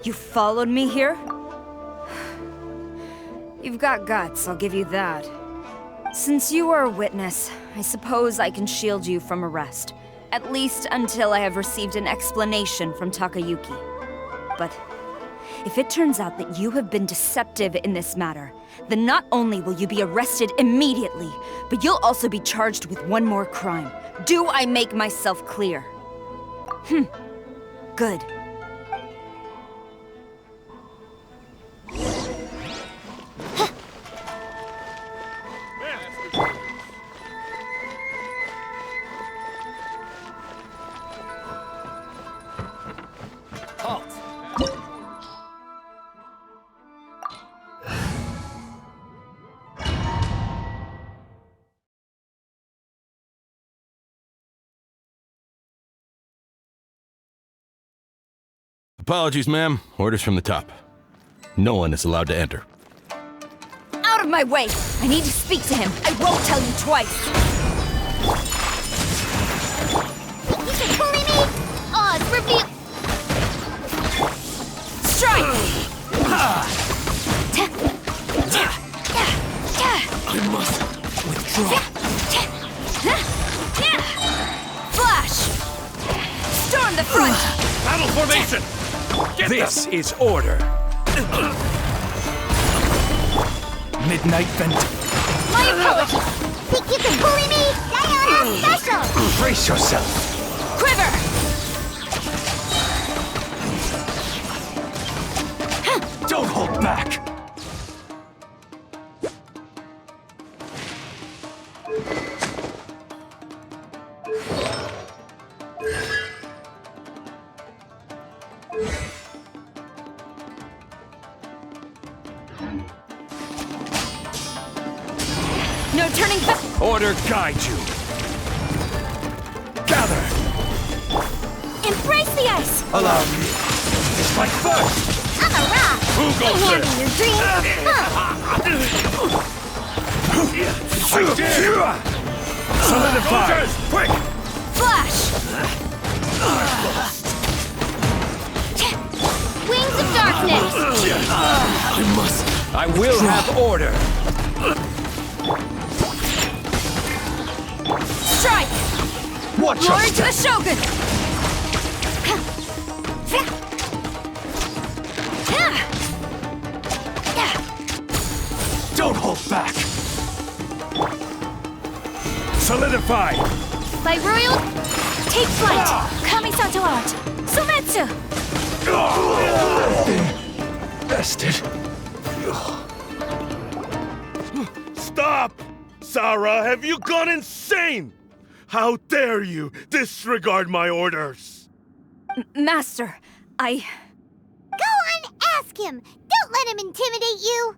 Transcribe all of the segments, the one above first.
You followed me here? You've got guts, I'll give you that. Since you are a witness, I suppose I can shield you from arrest. At least until I have received an explanation from Takayuki. But if it turns out that you have been deceptive in this matter, then not only will you be arrested immediately, but you'll also be charged with one more crime. Do I make myself clear? Good. Apologies, ma'am. Orders from the top. No one is allowed to enter. Out of my way! I need to speak to him. I won't tell you twice. You should bully me? Oh, it's reveal. Strike! I must withdraw. Flash! Storm the front! Battle formation! This is order. Midnight Vent. My apologies. Think you can bully me? Sayonara special! Brace yourself. Quiver! Don't hold back. No turning back! Order guide you. Gather. Embrace the ice! Allow me. It's my first. I'm a rock. Who goes Can't there? handle your dreams. I dare. Solidify. Quick. Flash! Wings of darkness. I must. I will have order. Strike! Watch Glory your to the step. Shogun! Don't hold back. Solidify. By royal... Take flight! Kamisato art! Sumetsu! Bested. Stop! Sarah, have you gone insane? How dare you disregard my orders? Master, I... Go on, ask him. Don't let him intimidate you.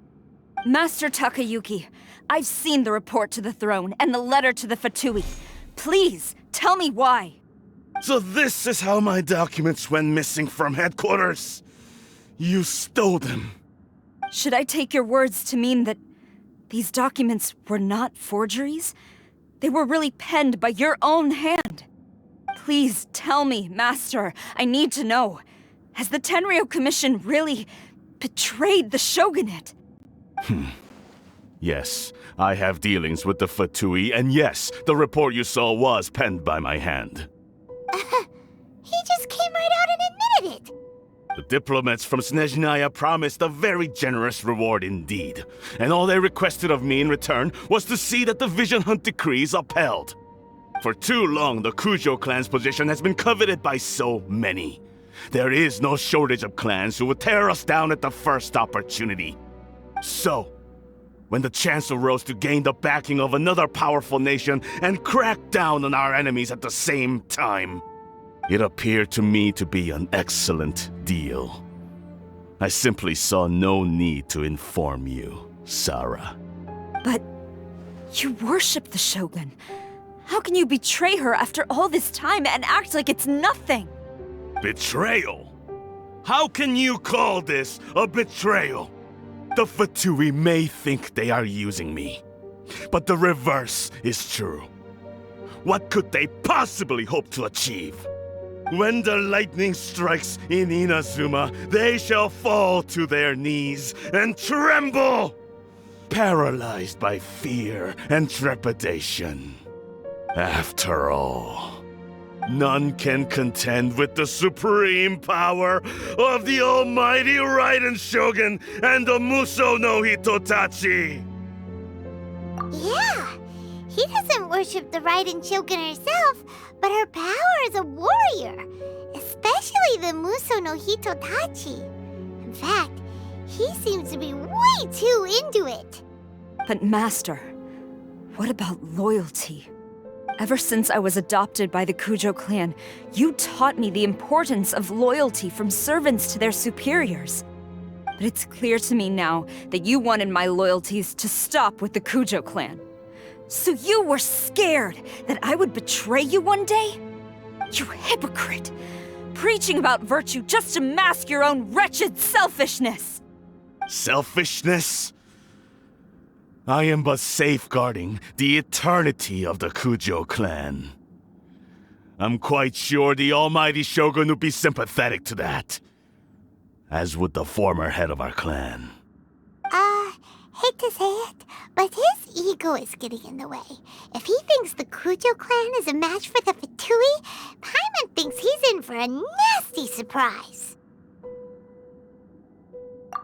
Master Takayuki, I've seen the report to the throne and the letter to the Fatui. Please, tell me why. So this is how my documents went missing from headquarters. You stole them. Should I take your words to mean that these documents were not forgeries? They were really penned by your own hand. Please tell me, Master. I need to know. Has the Tenryou Commission really betrayed the Shogunate? Yes, I have dealings with the Fatui, and yes, the report you saw was penned by my hand. He just came right out and admitted it. The diplomats from Snezhnaya promised a very generous reward indeed, and all they requested of me in return was to see that the Vision Hunt decrees upheld. For too long, the Kujo clan's position has been coveted by so many. There is no shortage of clans who would tear us down at the first opportunity. So, when the chance arose to gain the backing of another powerful nation and crack down on our enemies at the same time, it appeared to me to be an excellent deal. I simply saw no need to inform you, Sarah. But you worship the Shogun. How can you betray her after all this time and act like it's nothing? Betrayal? How can you call this a betrayal? The Fatui may think they are using me, but the reverse is true. What could they possibly hope to achieve? When the lightning strikes in Inazuma, they shall fall to their knees and tremble, paralyzed by fear and trepidation. After all, none can contend with the supreme power of the almighty Raiden Shogun and the Muso no Hitotachi! Yeah, he doesn't worship the Raiden Shogun herself, but her power as a warrior, especially the Muso no Hitotachi. In fact, he seems to be way too into it. But Master, what about loyalty? Ever since I was adopted by the Kujo clan, you taught me the importance of loyalty from servants to their superiors. But it's clear to me now that you wanted my loyalties to stop with the Kujo clan. So you were scared that I would betray you one day? You hypocrite! Preaching about virtue just to mask your own wretched selfishness! Selfishness? I am but safeguarding the eternity of the Kujo clan. I'm quite sure the almighty Shogun would be sympathetic to that. As would the former head of our clan. Hate to say it, but his ego is getting in the way. If he thinks the Kujo clan is a match for the Fatui, Paimon thinks he's in for a nasty surprise.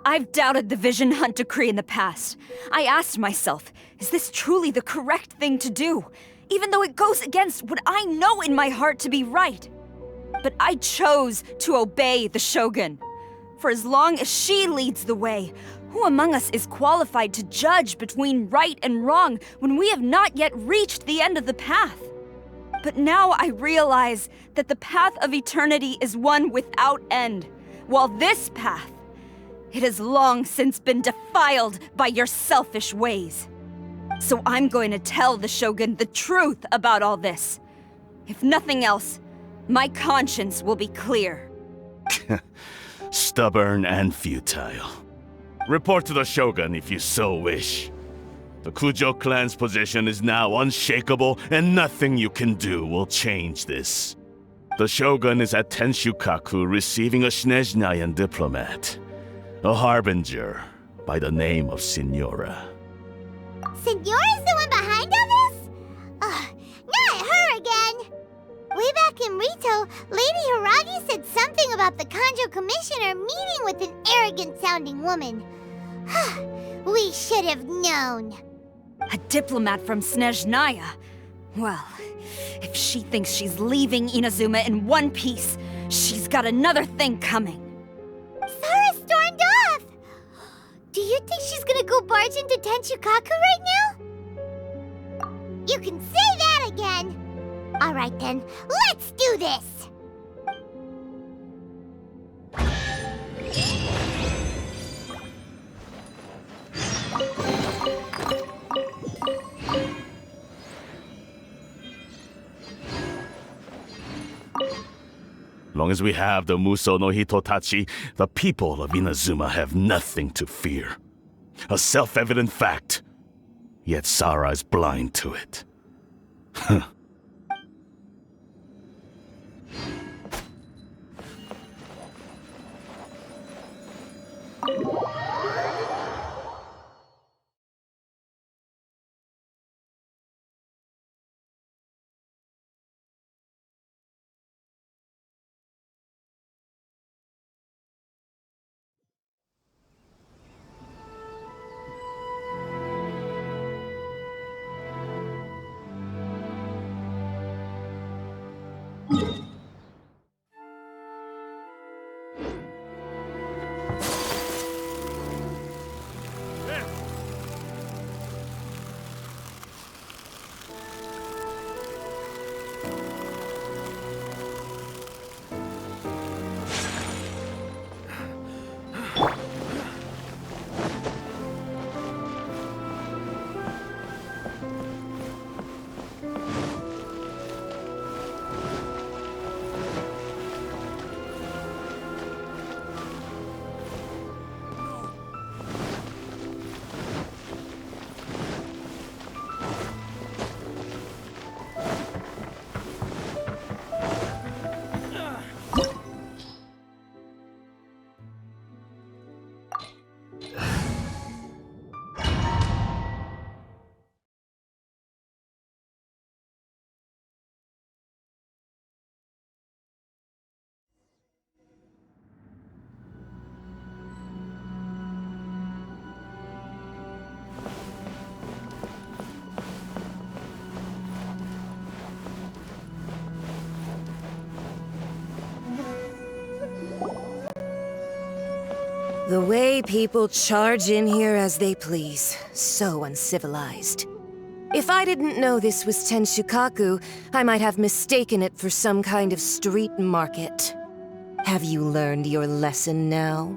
I've doubted the Vision Hunt decree in the past. I asked myself, is this truly the correct thing to do? Even though it goes against what I know in my heart to be right. But I chose to obey the Shogun. For as long as she leads the way, who among us is qualified to judge between right and wrong when we have not yet reached the end of the path? But now I realize that the path of eternity is one without end, while this path, it has long since been defiled by your selfish ways. So I'm going to tell the Shogun the truth about all this. If nothing else, my conscience will be clear. Stubborn and futile. Report to the Shogun if you so wish. The Kujo clan's position is now unshakable, and nothing you can do will change this. The Shogun is at Tenshukaku receiving a Snezhnayan diplomat, a harbinger by the name of Signora. Signora's the one behind all this? Ugh, not her again! Way back in Rito, Lady Hiragi said something about the Kanjo Commissioner meeting with an arrogant-sounding woman. We should have known. A diplomat from Snezhnaya? Well, if she thinks she's leaving Inazuma in one piece, she's got another thing coming. Sara stormed off! Do you think she's gonna go barge into Tenshukaku right now? You can say that again! Alright then, let's do this! Long as we have the Muso no Hitotachi, the people of Inazuma have nothing to fear. A self-evident fact. Yet Sara is blind to it. The way people charge in here as they please. So uncivilized. If I didn't know this was Tenshukaku, I might have mistaken it for some kind of street market. Have you learned your lesson now?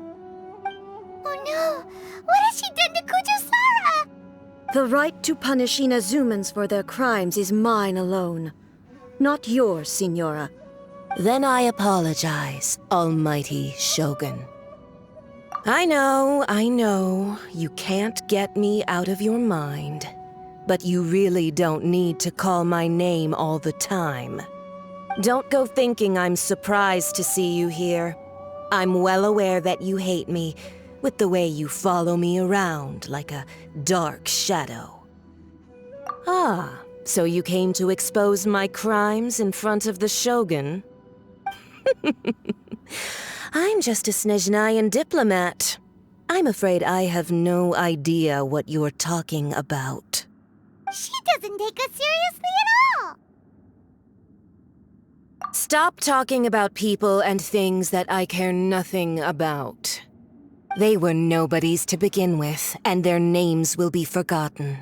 Oh no! What has she done to Kujusara? The right to punish Inazumans for their crimes is mine alone. Not yours, Signora. Then I apologize, Almighty Shogun. I know, you can't get me out of your mind. But you really don't need to call my name all the time. Don't go thinking I'm surprised to see you here. I'm well aware that you hate me, with the way you follow me around like a dark shadow. Ah, so you came to expose my crimes in front of the Shogun? I'm just a Snezhnayan diplomat. I'm afraid I have no idea what you're talking about. She doesn't take us seriously at all! Stop talking about people and things that I care nothing about. They were nobodies to begin with, and their names will be forgotten.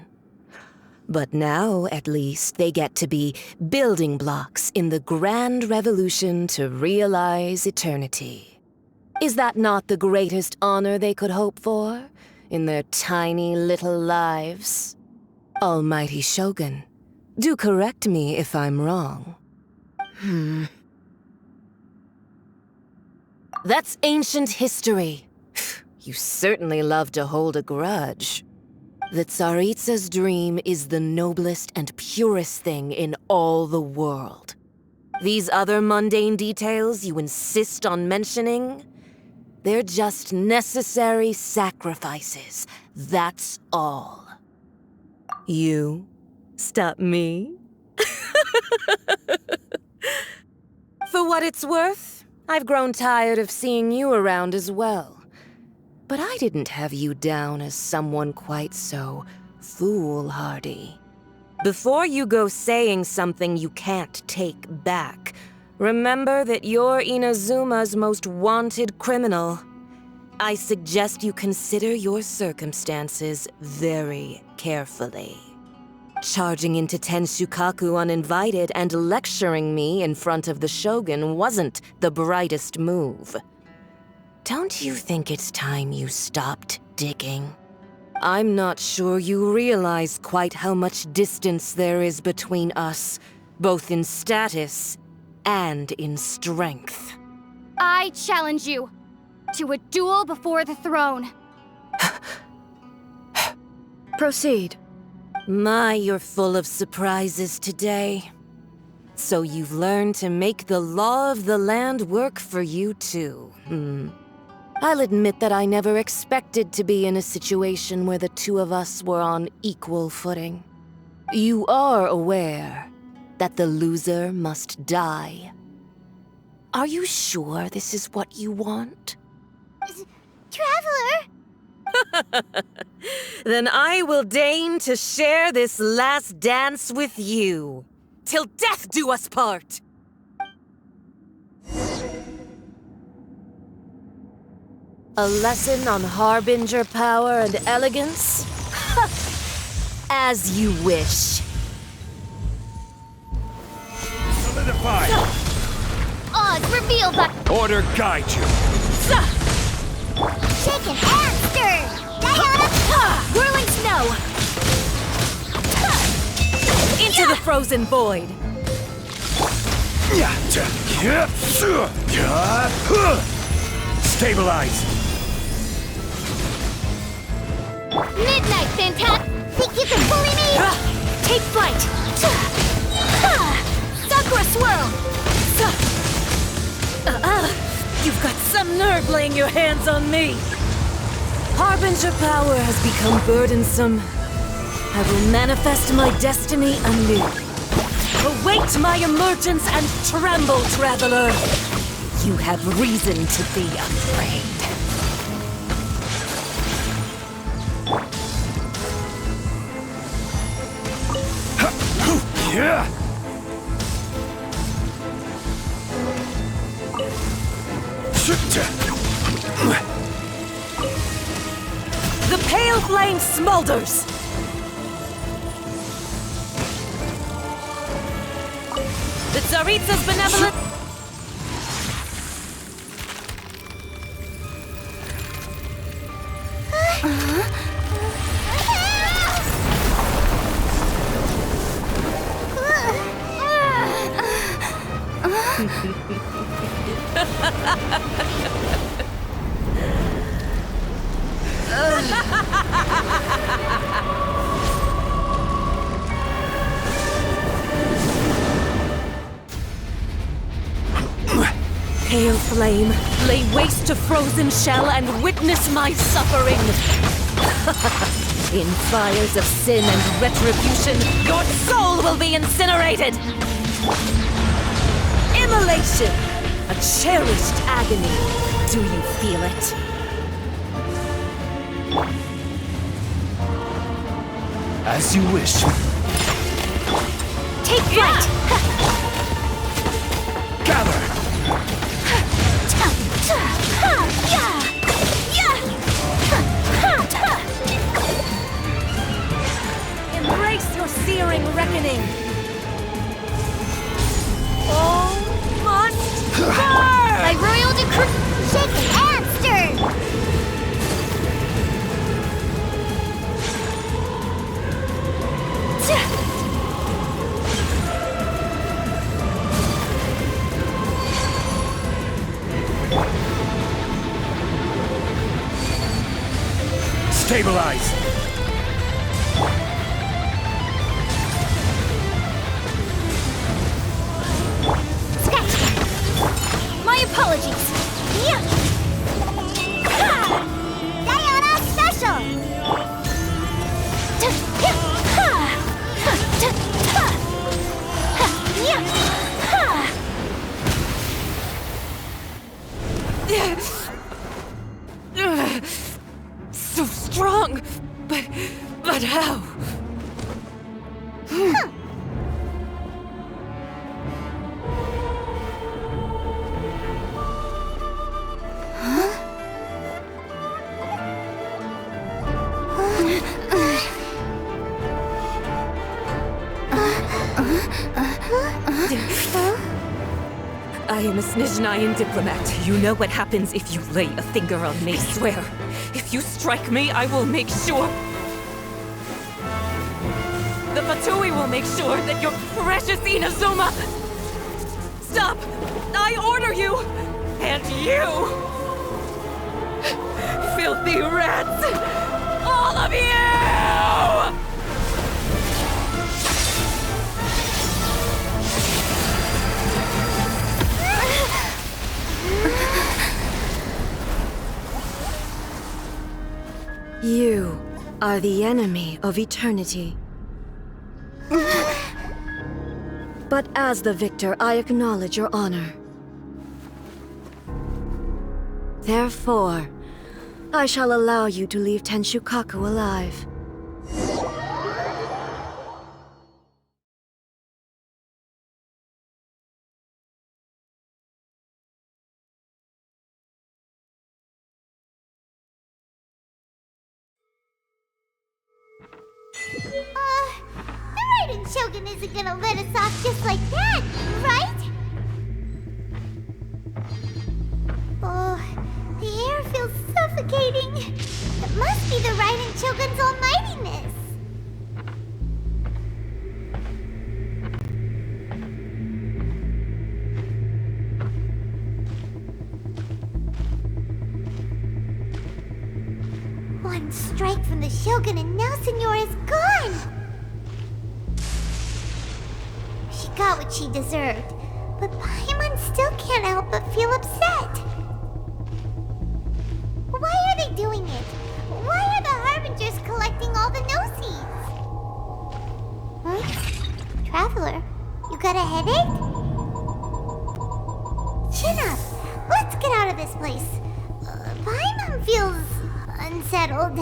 But now, at least, they get to be building blocks in the grand revolution to realize eternity. Is that not the greatest honor they could hope for in their tiny little lives? Almighty Shogun, do correct me if I'm wrong. That's ancient history. You certainly love to hold a grudge. The Tsaritsa's dream is the noblest and purest thing in all the world. These other mundane details you insist on mentioning, they're just necessary sacrifices. That's all. You stop me? For what it's worth, I've grown tired of seeing you around as well. But I didn't have you down as someone quite so foolhardy. Before you go saying something you can't take back, remember that you're Inazuma's most wanted criminal. I suggest you consider your circumstances very carefully. Charging into Tenshukaku uninvited and lecturing me in front of the Shogun wasn't the brightest move. Don't you think it's time you stopped digging? I'm not sure you realize quite how much distance there is between us, both in status and in strength. I challenge you to a duel before the throne. Proceed. My, you're full of surprises today. So you've learned to make the law of the land work for you too, I'll admit that I never expected to be in a situation where the two of us were on equal footing. You are aware that the loser must die. Are you sure this is what you want? Traveler! Then I will deign to share this last dance with you. Till death do us part! A lesson on Harbinger power and elegance? As you wish. Solidify! Oz, reveal that. Order guide you. Shaken and stirred! Whirling snow. Into the frozen void. Stabilize. Midnight, fantastic. Think you can bully me? Take flight. Sakura swirl. You've got some nerve laying your hands on me. Harbinger power has become burdensome. I will manifest my destiny anew. Await my emergence and tremble, traveler. You have reason to be afraid. Yeah. pale flame smolders! The Tsaritsa's benevolent... Pale flame, lay waste to frozen shell and witness my suffering. In fires of sin and retribution, your soul will be incinerated. Immolation, a cherished agony. Do you feel it? As you wish. Take flight! Gather! Embrace your searing reckoning. All must burn! By royal decree, shake and stir! Stabilize! My apologies. Yeah. Ha! Diana Special! So strong, but how? I am a Snezhnayan diplomat. You know what happens if you lay a finger on me, swear. If you strike me, I will make sure... The Fatui will make sure that your precious Inazuma... Stop! I order you! And you! Filthy rats! All of you! You are the enemy of eternity. But as the victor, I acknowledge your honor. Therefore, I shall allow you to leave Tenshukaku alive. The Raiden Shogun isn't gonna let us off just like that, right? Oh, the air feels suffocating. It must be the Raiden Shogun's almightiness. One strike from the Shogun and now Senora is gone! She got what she deserved, but Paimon still can't help but feel upset. Why are they doing it? Why are the Harbingers collecting all the no-seeds? Huh? Traveler, you got a headache? Chin up. Let's get out of this place. Paimon feels unsettled.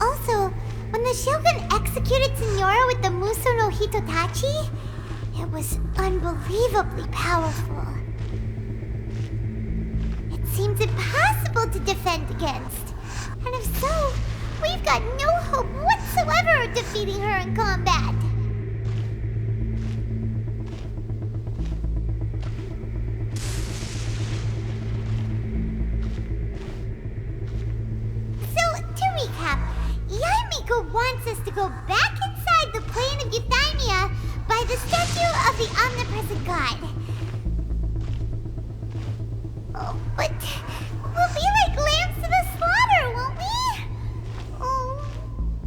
Also, when the Shogun executed Senora with the Muso no Hitotachi, it It was unbelievably powerful. It seems impossible to defend against. And if so, we've got no hope whatsoever of defeating her in combat. So, to recap, Yaimiko wants us to go back inside the plane of Euthymia by the statue of the omnipresent god. Oh, but we'll be like lambs to the slaughter, won't we? Oh,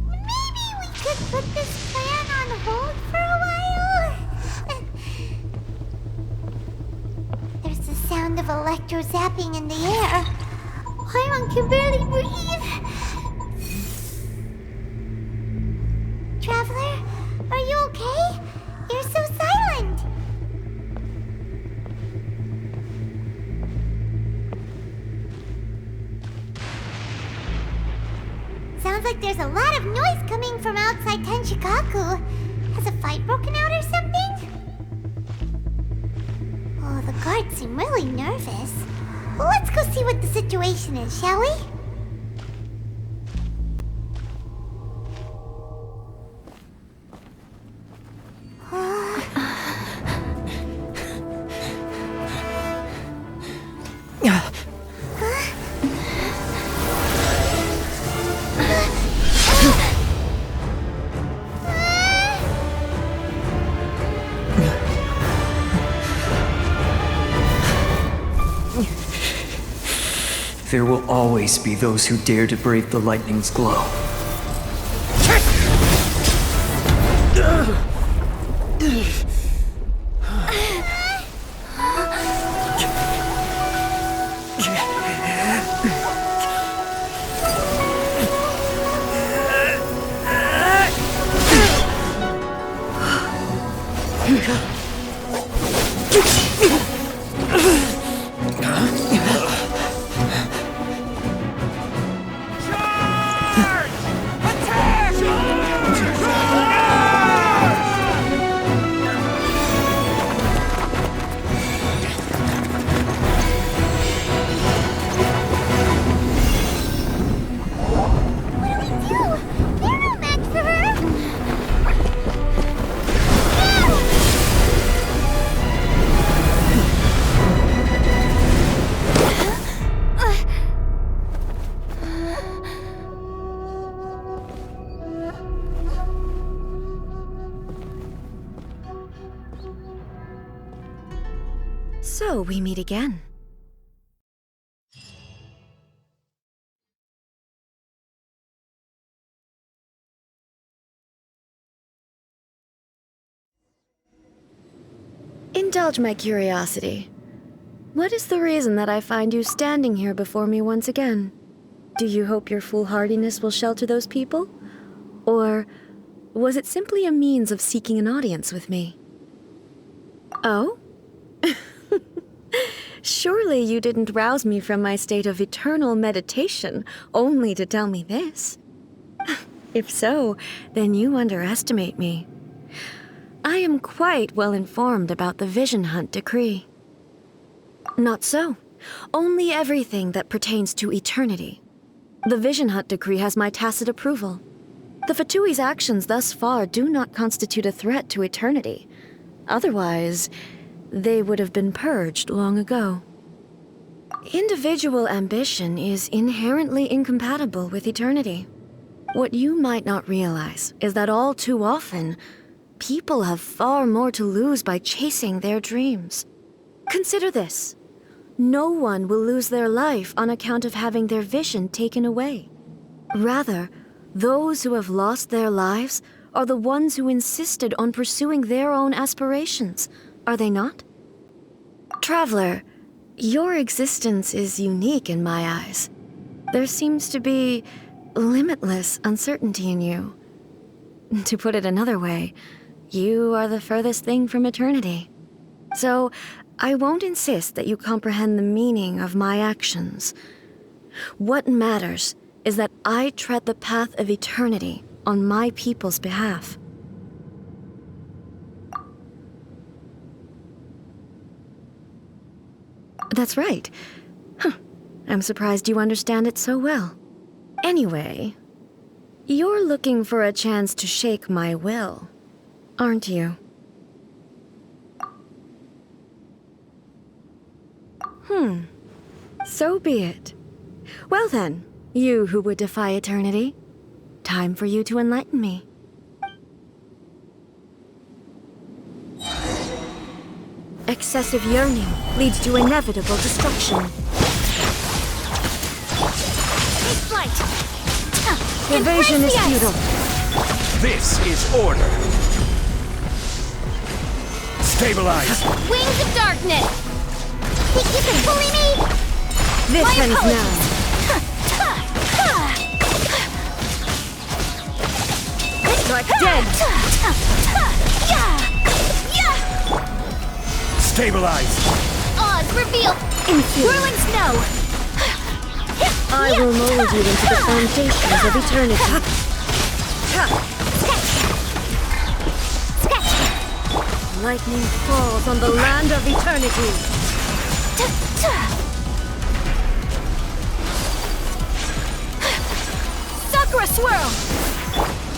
maybe we could put this plan on hold for a while? There's the sound of electro zapping in the air. Paimon can barely breathe. Traveler, are you okay? You're so silent. Sounds like there's a lot of noise coming from outside Tenshikaku. Has a fight broken out or something? Oh, the guards seem really nervous. Well, let's go see what the situation is, shall we? There will always be those who dare to brave the lightning's glow. So we meet again. Indulge my curiosity. What is the reason that I find you standing here before me once again? Do you hope your foolhardiness will shelter those people? Or was it simply a means of seeking an audience with me? Oh? Surely you didn't rouse me from my state of eternal meditation only to tell me this. If so, then you underestimate me. I am quite well informed about the Vision Hunt decree. Not so. Only everything that pertains to eternity. The Vision Hunt decree has my tacit approval. The Fatui's actions thus far do not constitute a threat to eternity. Otherwise, they would have been purged long ago. Individual ambition is inherently incompatible with eternity. What you might not realize is that all too often, people have far more to lose by chasing their dreams. Consider this. No one will lose their life on account of having their vision taken away. Rather, those who have lost their lives are the ones who insisted on pursuing their own aspirations, are they not? Traveler, your existence is unique in my eyes. There seems to be limitless uncertainty in you. To put it another way, you are the furthest thing from eternity. So, I won't insist that you comprehend the meaning of my actions. What matters is that I tread the path of eternity on my people's behalf. That's right. Huh. I'm surprised you understand it so well. Anyway, you're looking for a chance to shake my will, aren't you? So be it. Well then, you who would defy eternity, time for you to enlighten me. Excessive yearning leads to inevitable destruction. Take flight! Evasion is futile. This is order. Stabilize. Wings of darkness! Think you can bully me? This My ends apologies. now. Strike dead. Stabilize. Oz, reveal! Inferior. Whirling snow! I will mold you into the foundations of eternity. Lightning falls on the land of eternity. Sakura swirl!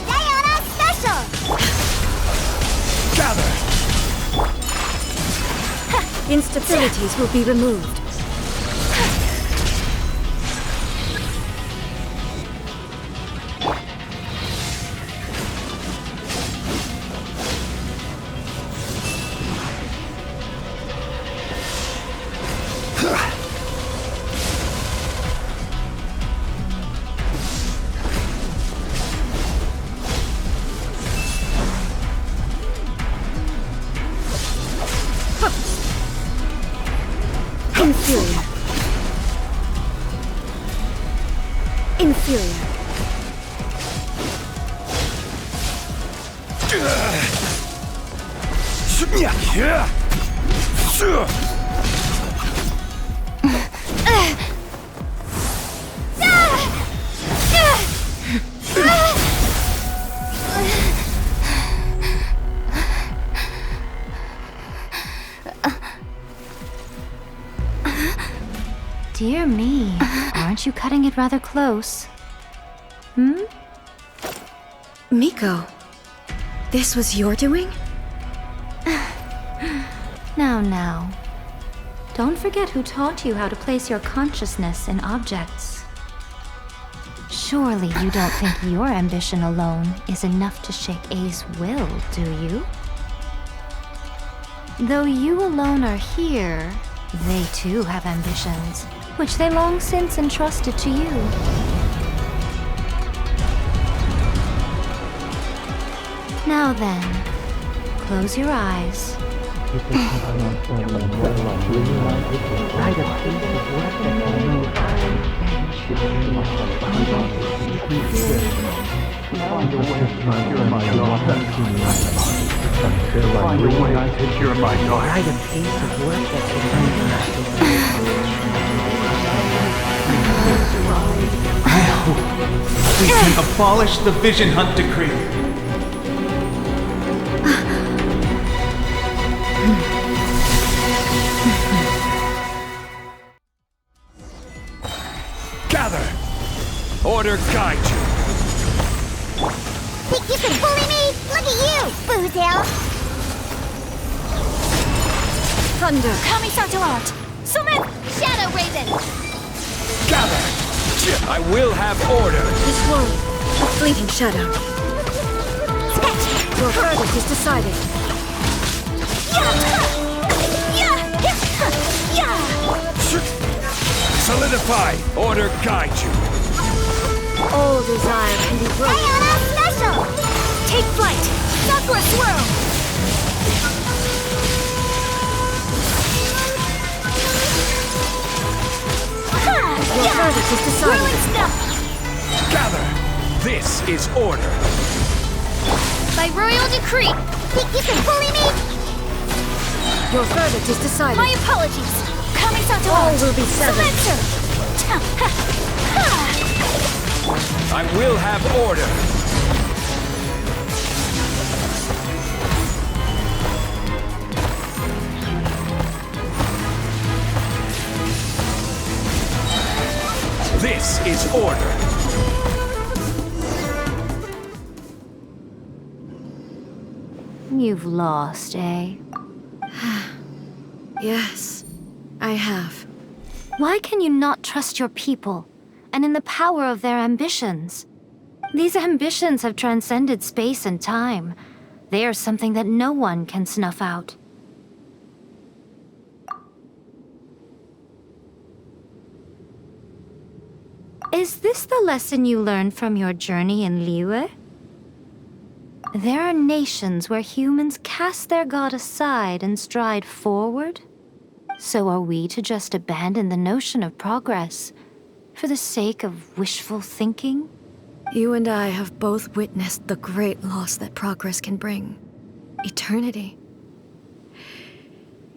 Diana special! Gather. Instabilities will be removed. Inferior. Inferior. Dear me, aren't you cutting it rather close? Miko, this was your doing? Now. Don't forget who taught you how to place your consciousness in objects. Surely you don't think your ambition alone is enough to shake A's will, do you? Though you alone are here, they too have ambitions, which they long since entrusted to you. Now then, close your eyes. I hope we can abolish the Vision Hunt Decree. Gather. Order guide you. Think you can bully me? Look at you, Boozle! Thunder. Kamisato out! Summon! Shadow Raven! Gather. I will have order. This one, a fleeting shadow. Your verdict is decided. Solidify. Order guide you. All desire can be broken. Diana special! Take flight! Sakura swirl! Your verdict is decided. Whirling snow! Gather. This is order. By royal decree! Think you can bully me? Your verdict is decided. My apologies! Kamisato All out! will be severed. Spencer! I will have order. This is order. You've lost, eh? Yes, I have. Why can you not trust your people, and in the power of their ambitions? These ambitions have transcended space and time. They are something that no one can snuff out. Is this the lesson you learned from your journey in Liyue? There are nations where humans cast their god aside and stride forward. So are we to just abandon the notion of progress for the sake of wishful thinking? You and I have both witnessed the great loss that progress can bring. Eternity.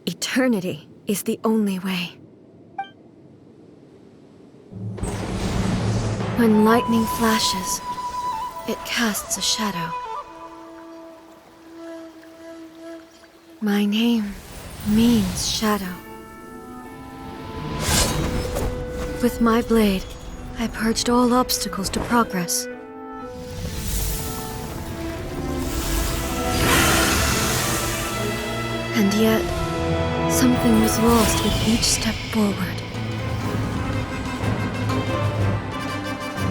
Eternity is the only way. When lightning flashes, it casts a shadow. My name means shadow. With my blade, I purged all obstacles to progress. And yet, something was lost with each step forward.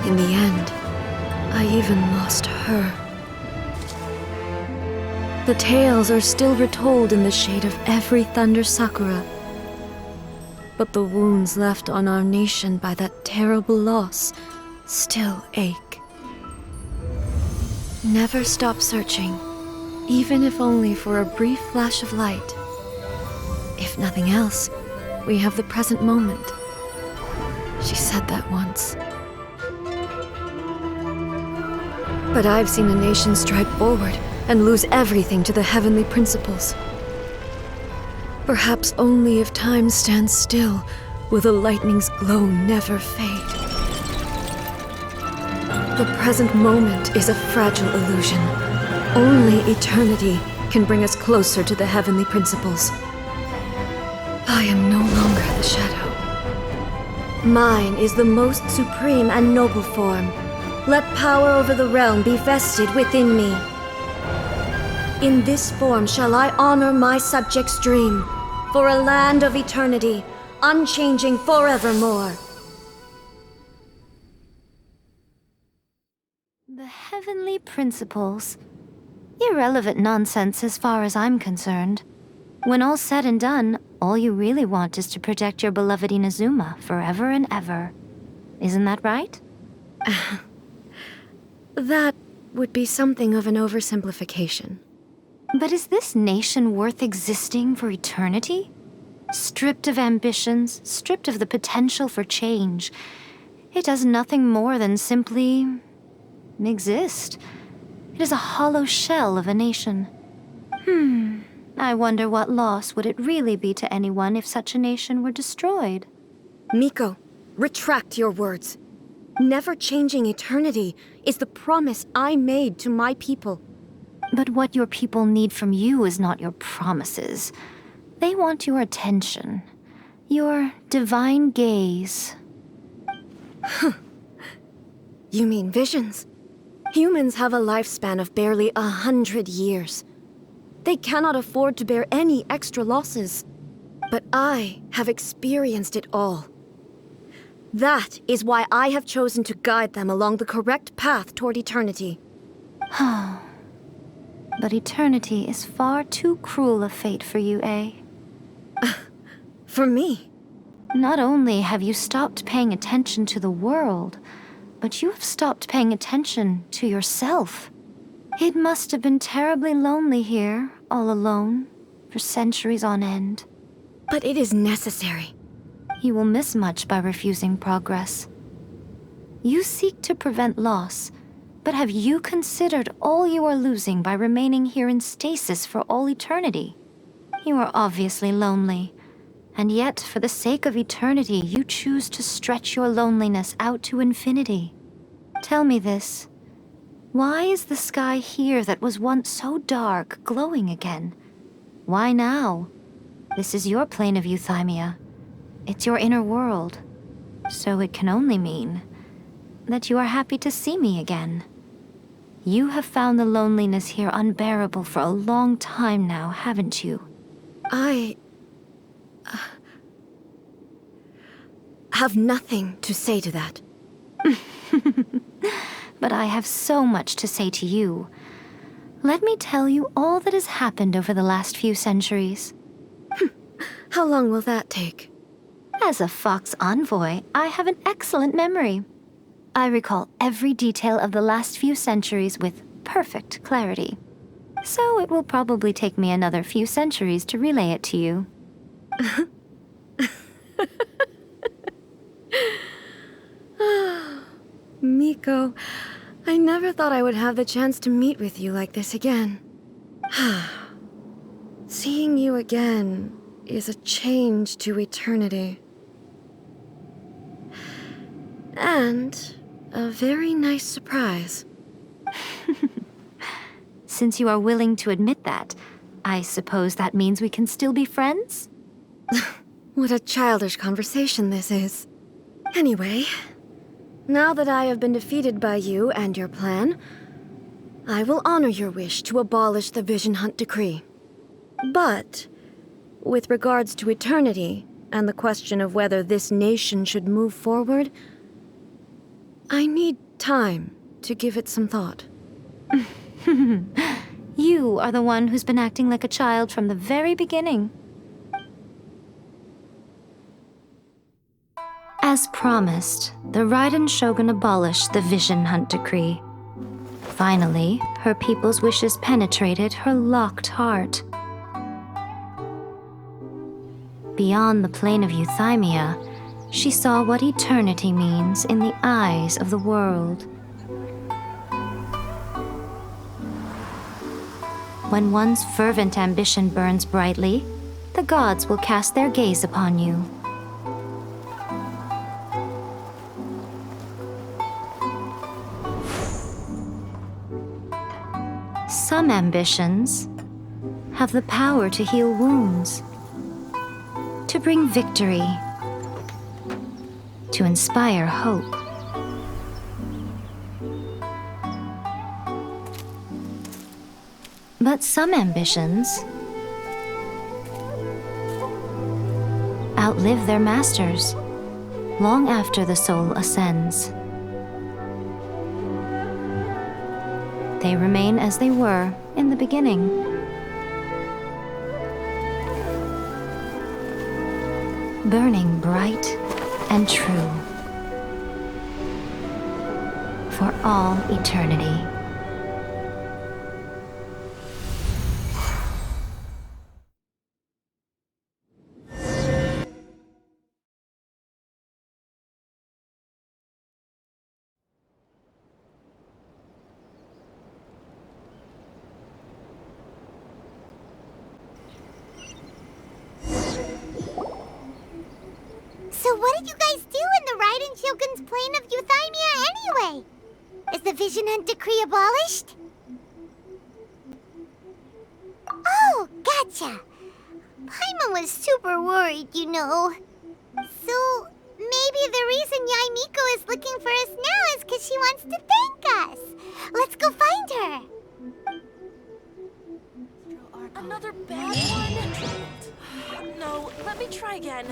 In the end, I even lost her. The tales are still retold in the shade of every Thunder Sakura. But the wounds left on our nation by that terrible loss still ache. Never stop searching, even if only for a brief flash of light. If nothing else, we have the present moment. She said that once. But I've seen a nation stride forward and lose everything to the heavenly principles. Perhaps only if time stands still will the lightning's glow never fade. The present moment is a fragile illusion. Only eternity can bring us closer to the heavenly principles. I am no longer the shadow. Mine is the most supreme and noble form. Let power over the realm be vested within me. In this form shall I honor my subjects' dream, for a land of eternity, unchanging forevermore. The heavenly principles. Irrelevant nonsense as far as I'm concerned. When all's said and done, all you really want is to protect your beloved Inazuma forever and ever. Isn't that right? That would be something of an oversimplification. But is this nation worth existing for eternity? Stripped of ambitions, stripped of the potential for change, it does nothing more than simply exist. It is a hollow shell of a nation. I wonder what loss would it really be to anyone if such a nation were destroyed? Miko, retract your words. Never changing eternity is the promise I made to my people. But what your people need from you is not your promises. They want your attention. Your divine gaze. You mean visions? Humans have a lifespan of barely 100 years. They cannot afford to bear any extra losses. But I have experienced it all. That is why I have chosen to guide them along the correct path toward eternity. But eternity is far too cruel a fate for you, eh? For me? Not only have you stopped paying attention to the world, but you have stopped paying attention to yourself. It must have been terribly lonely here, all alone, for centuries on end. But it is necessary. You will miss much by refusing progress. You seek to prevent loss, but have you considered all you are losing by remaining here in stasis for all eternity? You are obviously lonely, and yet for the sake of eternity you choose to stretch your loneliness out to infinity. Tell me this. Why is the sky here that was once so dark glowing again? Why now? This is your plane of euthymia. It's your inner world. So it can only mean that you are happy to see me again. You have found the loneliness here unbearable for a long time now, haven't you? I have nothing to say to that. But I have so much to say to you. Let me tell you all that has happened over the last few centuries. How long will that take? As a Fox envoy, I have an excellent memory. I recall every detail of the last few centuries with perfect clarity. So it will probably take me another few centuries to relay it to you. Miko, I never thought I would have the chance to meet with you like this again. Seeing you again is a change to eternity. And a very nice surprise. Since you are willing to admit that, I suppose that means we can still be friends? What a childish conversation this is. Anyway, now that I have been defeated by you and your plan, I will honor your wish to abolish the Vision Hunt Decree. But, with regards to eternity and the question of whether this nation should move forward, I need time to give it some thought. You are the one who's been acting like a child from the very beginning. As promised, the Raiden Shogun abolished the Vision Hunt Decree. Finally, her people's wishes penetrated her locked heart. Beyond the plane of Euthymia, she saw what eternity means in the eyes of the world. When one's fervent ambition burns brightly, the gods will cast their gaze upon you. Some ambitions have the power to heal wounds, to bring victory, to inspire hope. But some ambitions outlive their masters long after the soul ascends. They remain as they were in the beginning. Burning bright and true for all eternity. So what did you guys do in the Raiden Shogun's plane of Euthymia anyway? Is the Vision Hunt Decree abolished? Oh, gotcha. Paimon was super worried, you know. So maybe the reason Yaimiko is looking for us now is because she wants to thank us. Let's go find her. Another bad one? No, let me try again.